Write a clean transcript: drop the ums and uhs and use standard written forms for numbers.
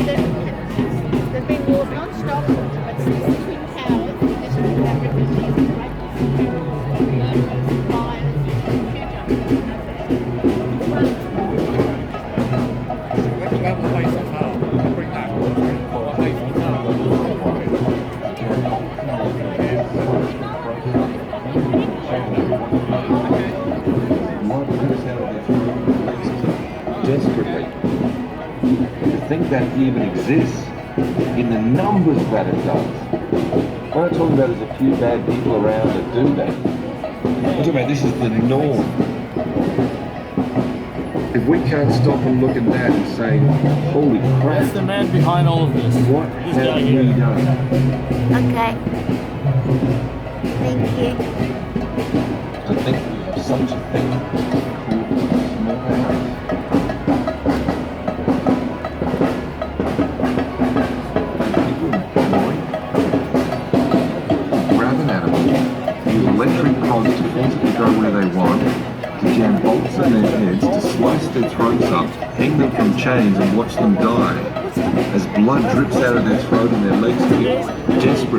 There's been wars non-stop, but since the Twin Towers, this is about refugees and murderers, fires, Let's have the base of home. Bring that. Or a base of Desperately. To think that even exists in the numbers that it does. What I'm talking about is a few bad people around that do that. I'm talking about this is the norm. If we can't stop and look at that and say, holy crap, That's the man behind all of this. what This have guy we here. done? Okay. Thank you. To think of such a thing. Grab an animal, use electric prods to force it to go where they want, to jam bolts in their heads, to slice their throats up, hang them from chains and watch them die as blood drips out of their throat and their legs kick, desperate.